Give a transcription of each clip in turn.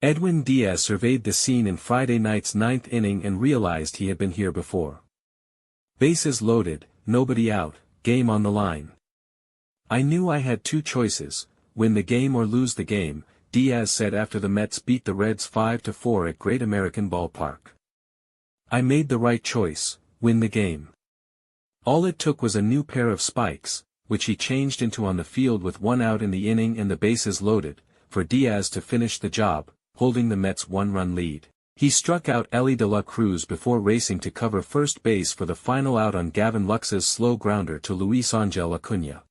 Edwin Diaz surveyed the scene in Friday night's ninth inning and realized he had been here before. Bases loaded, nobody out, game on the line. I knew I had two choices, win the game or lose the game, Diaz said after the Mets beat the Reds 5-4 at Great American Ballpark. I made the right choice, win the game. All it took was a new pair of spikes, which he changed into on the field with one out in the inning and the bases loaded, for Diaz to finish the job, holding the Mets' one-run lead. He struck out Elly de la Cruz before racing to cover first base for the final out on Gavin Lux's slow grounder to Luis Angel Acuña.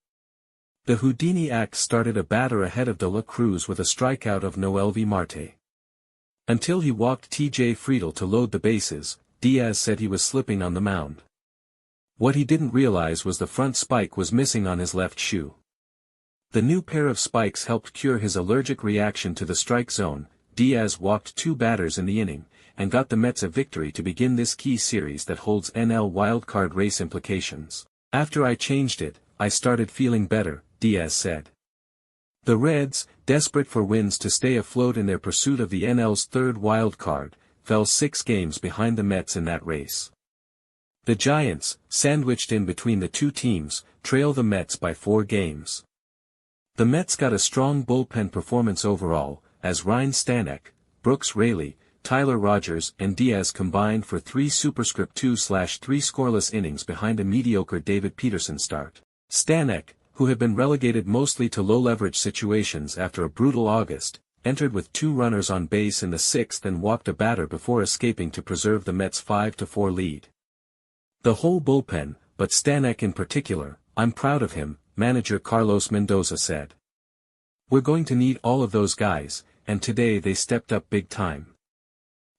The Houdini act started a batter ahead of de la Cruz with a strikeout of Noelvi Marte. Until he walked T.J. Friedl to load the bases, Diaz said he was slipping on the mound. What he didn't realize was the front spike was missing on his left shoe. The new pair of spikes helped cure his allergic reaction to the strike zone. Diaz walked two batters in the inning, and got the Mets a victory to begin this key series that holds NL wildcard race implications. After I changed it, I started feeling better, Diaz said. The Reds, desperate for wins to stay afloat in their pursuit of the NL's third wildcard, fell 6 games behind the Mets in that race. The Giants, sandwiched in between the two teams, trail the Mets by 4 games. The Mets got a strong bullpen performance overall, as Ryan Stanek, Brooks Raley, Tyler Rogers and Diaz combined for 3 superscript 2/3 scoreless innings behind a mediocre David Peterson start. Stanek, who had been relegated mostly to low-leverage situations after a brutal August, entered with 2 runners on base in the 6th and walked a batter before escaping to preserve the Mets' 5-4 lead. The whole bullpen, but Stanek in particular, I'm proud of him, manager Carlos Mendoza said. We're going to need all of those guys, and today they stepped up big time.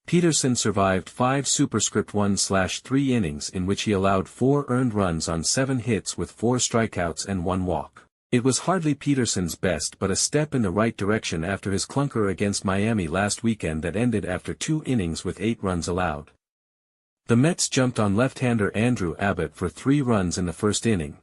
Peterson survived 5 superscript 1/3 innings in which he allowed 4 earned runs on 7 hits with 4 strikeouts and 1 walk. It was hardly Peterson's best but a step in the right direction after his clunker against Miami last weekend that ended after 2 innings with 8 runs allowed. The Mets jumped on left-hander Andrew Abbott for 3 runs in the first inning.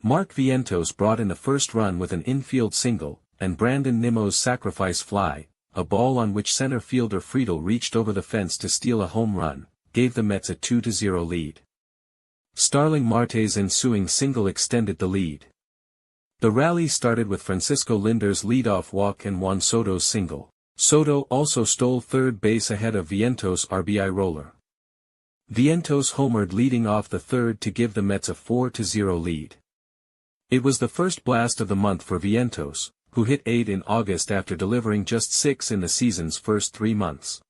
Mark Vientos brought in the first run with an infield single, and Brandon Nimmo's sacrifice fly, a ball on which center fielder Friedl reached over the fence to steal a home run, gave the Mets a 2-0 lead. Starling Marte's ensuing single extended the lead. The rally started with Francisco Linder's leadoff walk and Juan Soto's single. Soto also stole third base ahead of Vientos' RBI roller. Vientos homered leading off the third to give the Mets a 4-0 lead. It was the first blast of the month for Vientos, who hit 8 in August after delivering just 6 in the season's first 3 months.